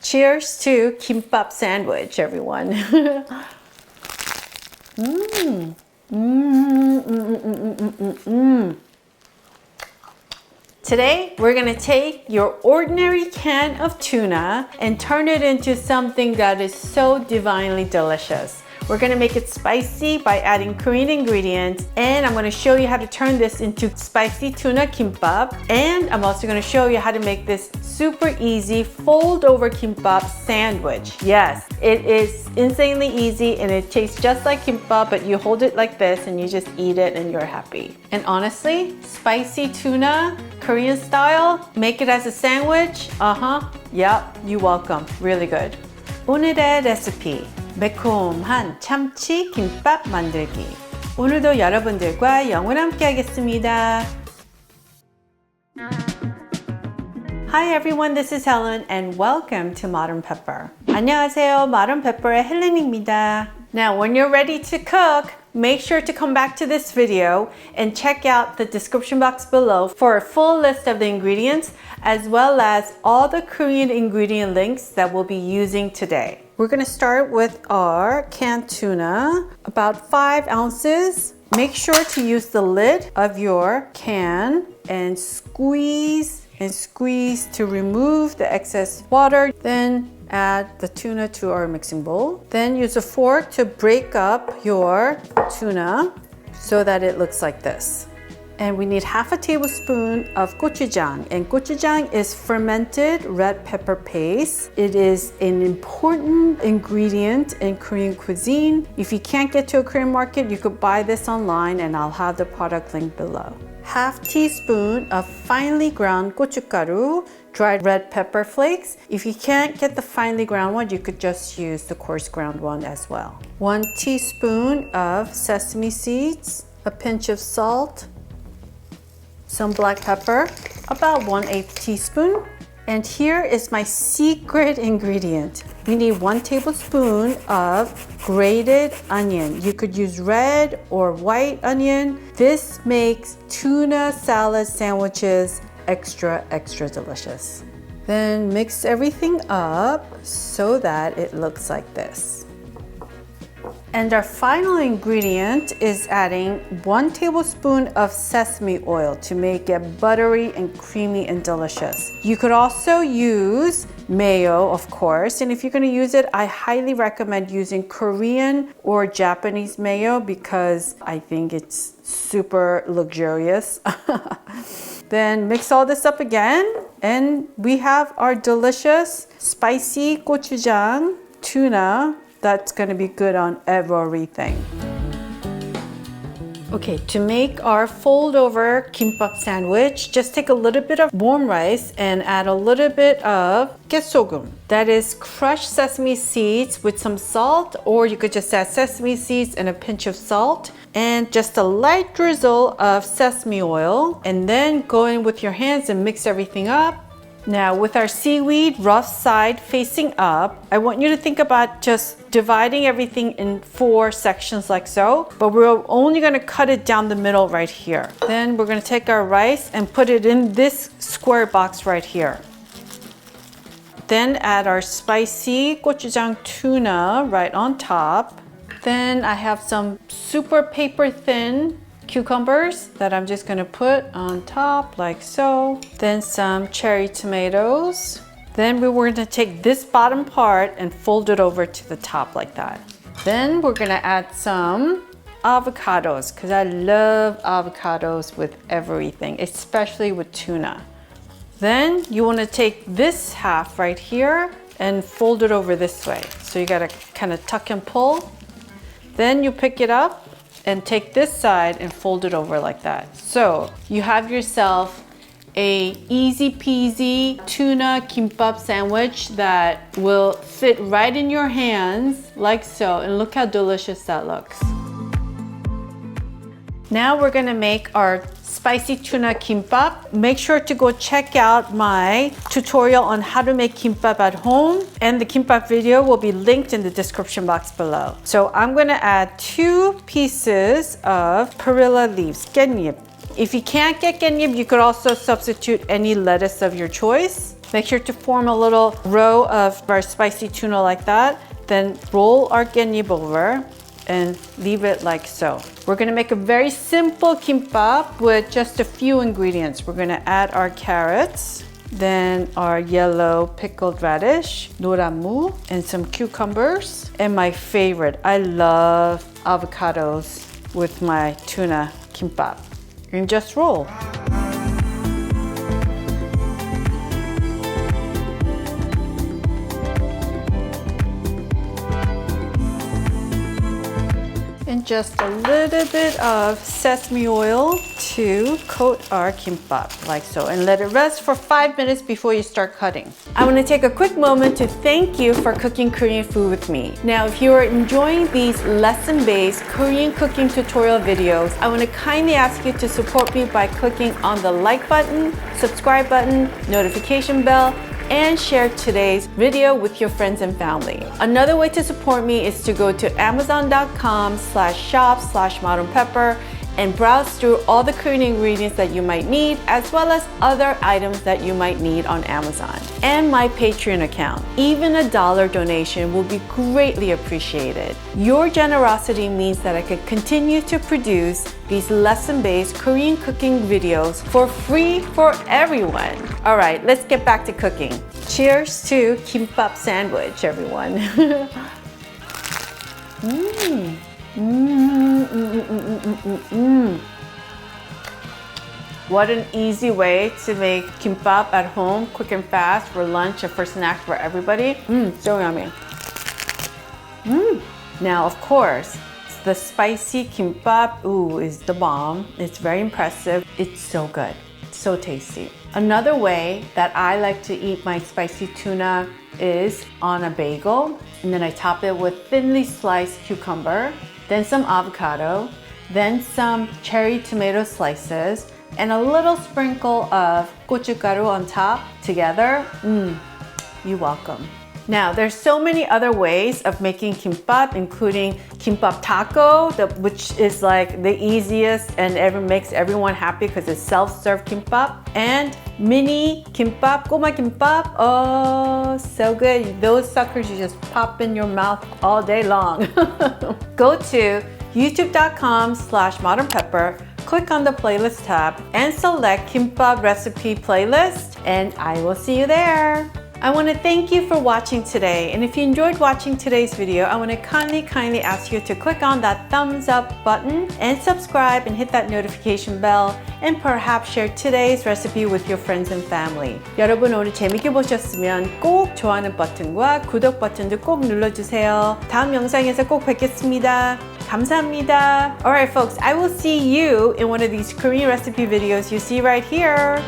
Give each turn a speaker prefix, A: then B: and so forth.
A: Cheers to Kimbap Sandwich, everyone. Today, we're gonna take your ordinary can of tuna and turn it into something that is so divinely delicious. We're gonna make it spicy by adding Korean ingredients, and I'm gonna show you how to turn this into Spicy Tuna Kimbap, and I'm also gonna show you how to make this super easy fold-over kimbap sandwich. Yes, it is insanely easy and it tastes just like kimbap, but you hold it like this and you just eat it and you're happy. And honestly, spicy tuna, Korean style, make it as a sandwich, yep, you're welcome. Really good. 오늘의 레시피. 매콤한 참치 김밥 만들기. 오늘도 여러분들과 영원 함께 하겠습니다. Hi everyone, this is Helen and welcome to Modern Pepper. 안녕하세요, Modern Pepper의 헬렌입니다. Now, when you're ready to cook, make sure to come back to this video and check out the description box below for a full list of the ingredients as well as all the Korean ingredient links that we'll be using today. We're gonna start with our canned tuna, about 5 ounces. Make sure to use the lid of your can and squeeze to remove the excess water. Then add the tuna to our mixing bowl. Then use a fork to break up your tuna so that it looks like this. And we need half a tablespoon of gochujang. And gochujang is fermented red pepper paste. It is an important ingredient in Korean cuisine. If you can't get to a Korean market, you could buy this online and I'll have the product link below. Half teaspoon of finely ground gochugaru, dried red pepper flakes. If you can't get the finely ground one, you could just use the coarse ground one as well. 1 teaspoon of sesame seeds, a pinch of salt, some black pepper, about 1/8 teaspoon. And here is my secret ingredient. We need 1 tablespoon of grated onion. You could use red or white onion. This makes tuna salad sandwiches extra delicious. Then mix everything up so that it looks like this. And our final ingredient is adding 1 tablespoon of sesame oil to make it buttery and creamy and delicious. You could also use mayo, of course, and if you're gonna use it, I highly recommend using Korean or Japanese mayo because I think it's super luxurious. Then mix all this up again, and we have our delicious spicy gochujang tuna that's gonna be good on everything. Okay, to make our fold-over kimbap sandwich, just take a little bit of warm rice and add a little bit of gochujang. That is crushed sesame seeds with some salt, or you could just add sesame seeds and a pinch of salt and just a light drizzle of sesame oil, and then go in with your hands and mix everything up. Now with our seaweed rough side facing up, I want you to think about just dividing everything in 4 sections like so, but we're only gonna cut it down the middle right here. Then we're gonna take our rice and put it in this square box right here. Then add our spicy gochujang tuna right on top. Then I have some super paper thin cucumbers that I'm just gonna put on top like so. Then some cherry tomatoes. Then we were gonna take this bottom part and fold it over to the top like that. Then we're gonna add some avocados because I love avocados with everything, especially with tuna. Then you wanna take this half right here and fold it over this way. So you gotta kind of tuck and pull. Then you pick it up and take this side and fold it over like that. So you have yourself a easy peasy tuna kimbap sandwich that will fit right in your hands like so, and look how delicious that looks. Now we're gonna make our spicy tuna kimbap. Make sure to go check out my tutorial on how to make kimbap at home, and the kimbap video will be linked in the description box below. So I'm gonna add 2 pieces of perilla leaves, 깻잎. If you can't get 깻잎, you could also substitute any lettuce of your choice. Make sure to form a little row of our spicy tuna like that. Then roll our 깻잎 over and leave it like so. We're gonna make a very simple kimbap with just a few ingredients. We're gonna add our carrots, then our yellow pickled radish, noramu, and some cucumbers. And my favorite, I love avocados with my tuna kimbap. And just roll. And just a little bit of sesame oil to coat our kimbap, like so, and let it rest for 5 minutes before you start cutting. I want to take a quick moment to thank you for cooking Korean food with me. Now, if you are enjoying these lesson-based Korean cooking tutorial videos, I want to kindly ask you to support me by clicking on the like button, subscribe button, notification bell, and share today's video with your friends and family. Another way to support me is to go to amazon.com/shop/modernpepper and browse through all the Korean ingredients that you might need, as well as other items that you might need on Amazon. And my Patreon account. Even a $1 donation will be greatly appreciated. Your generosity means that I could continue to produce these lesson-based Korean cooking videos for free for everyone. All right, let's get back to cooking. Cheers to Kimbap Sandwich, everyone. What an easy way to make kimbap at home, quick and fast, for lunch or for snack for everybody. So yummy. Now, of course, the spicy kimbap, is the bomb. It's very impressive. It's so good, so tasty. Another way that I like to eat my spicy tuna is on a bagel, and then I top it with thinly sliced cucumber, then some avocado, then some cherry tomato slices, and a little sprinkle of gochugaru on top together. You're welcome. Now, there's so many other ways of making kimbap, including kimbap taco, which is like the easiest and makes everyone happy because it's self-serve kimbap, and mini kimbap, goma kimbap. Oh, so good. Those suckers you just pop in your mouth all day long. Go to youtube.com/modernpepper, click on the playlist tab, and select Kimbap Recipe playlist, and I will see you there. I want to thank you for watching today, and if you enjoyed watching today's video, I want to kindly ask you to click on that thumbs up button and subscribe and hit that notification bell, and perhaps share today's recipe with your friends and family. 여러분, 오늘 재밌게 보셨으면 꼭 좋아하는 버튼과 구독 버튼도 꼭 눌러주세요. 다음 영상에서 꼭 뵙겠습니다. 감사합니다. Alright folks, I will see you in one of these Korean recipe videos you see right here.